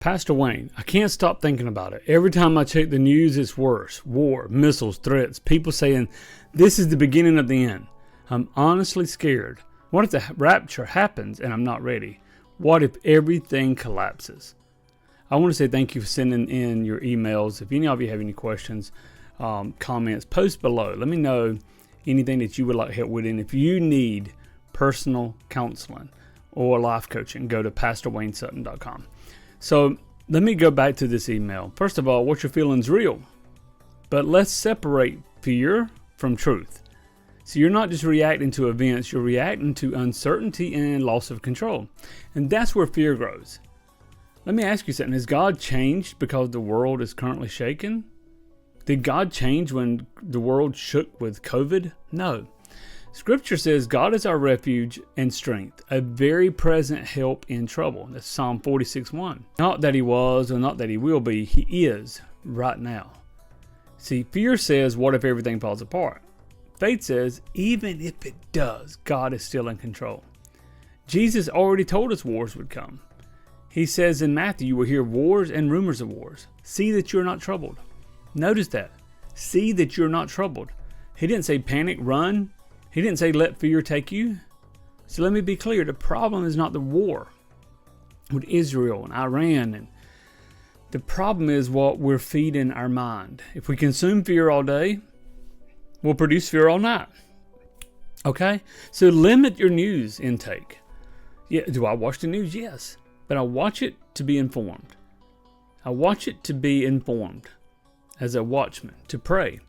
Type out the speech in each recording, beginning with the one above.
Pastor Wayne, I can't stop thinking about it. Every time I check the news, it's worse. War, missiles, threats, people saying this is the beginning of the end. I'm honestly scared. What if the rapture happens and I'm not ready? What if everything collapses? I want to say thank you for sending in your emails. If any of you have any questions, comments, post below. Let me know anything that you would like help with. And if you need personal counseling or life coaching, go to pastorwaynesutton.com. So let me go back to this email. First of all, what you're feeling is real, but let's separate fear from truth. So you're not just reacting to events, you're reacting to uncertainty and loss of control. And that's where fear grows. Let me ask you something. Has God changed because the world is currently shaken? Did God change when the world shook with COVID? No. Scripture says God is our refuge and strength, a very present help in trouble. That's Psalm 46:1. Not that he was or not that he will be, he is right now. See, fear says, what if everything falls apart? Faith says, even if it does, God is still in control. Jesus already told us wars would come. He says in Matthew, you will hear wars and rumors of wars. See that you're not troubled. Notice that. See that you're not troubled. He didn't say panic, run. He didn't say let fear take you. So let me be clear. The problem is not the war with Israel and Iran. And the problem is what we're feeding our mind. If we consume fear all day, we'll produce fear all night. Okay? So limit your news intake. Yeah, do I watch the news? Yes. But I watch it to be informed. I watch it to be informed as a watchman, to pray.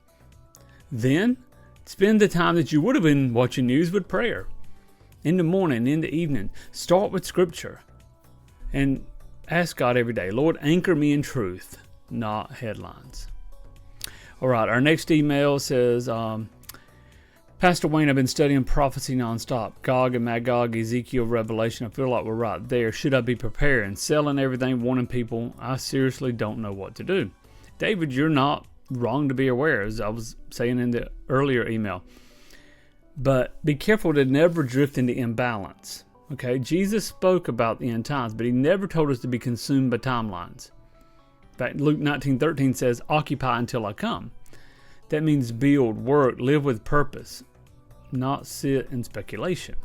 Then spend the time that you would have been watching news with prayer. In the morning, in the evening. Start with scripture. And ask God every day, Lord, anchor me in truth, not headlines. All right, our next email says, Pastor Wayne, I've been studying prophecy nonstop. Gog and Magog, Ezekiel, Revelation. I feel like we're right there. Should I be preparing, selling everything, warning people? I seriously don't know what to do. David, you're not wrong to be aware, as I was saying in the earlier email. But be careful to never drift into imbalance. Okay, Jesus spoke about the end times, but he never told us to be consumed by timelines. In fact, Luke 19:13 says, occupy until I come. That means build, work, live with purpose, not sit in speculation.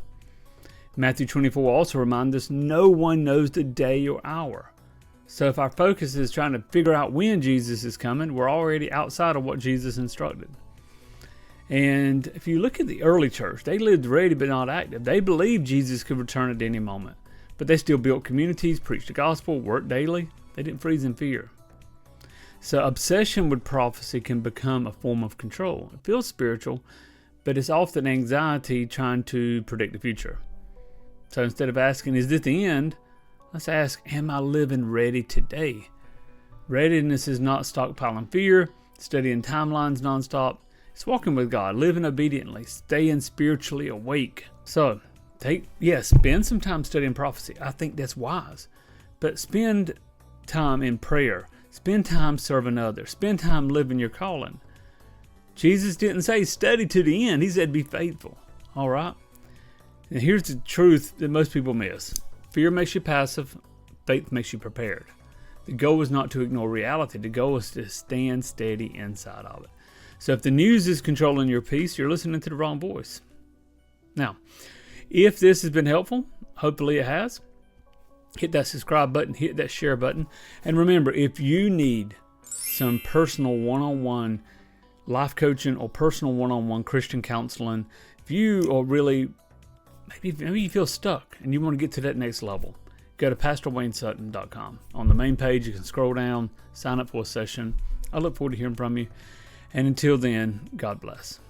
Matthew 24 also reminds us, no one knows the day or hour. So if our focus is trying to figure out when Jesus is coming, we're already outside of what Jesus instructed. And if you look at the early church, they lived ready but not active. They believed Jesus could return at any moment. But they still built communities, preached the gospel, worked daily. They didn't freeze in fear. So obsession with prophecy can become a form of control. It feels spiritual, but it's often anxiety trying to predict the future. So instead of asking, is this the end? Let's ask, am I living ready today? Readiness is not stockpiling fear, studying timelines nonstop. It's walking with God, living obediently, staying spiritually awake. So, spend some time studying prophecy. I think that's wise. But spend time in prayer. Spend time serving others. Spend time living your calling. Jesus didn't say study to the end. He said be faithful. All right? And here's the truth that most people miss. Fear makes you passive. Faith makes you prepared. The goal is not to ignore reality. The goal is to stand steady inside of it. So if the news is controlling your peace, you're listening to the wrong voice. Now, if this has been helpful, hopefully it has, hit that subscribe button, hit that share button. And remember, if you need some personal one-on-one life coaching or personal one-on-one Christian counseling, if you are really, maybe you feel stuck and you want to get to that next level, go to pastorwaynesutton.com. On the main page, you can scroll down, sign up for a session. I look forward to hearing from you. And until then, God bless.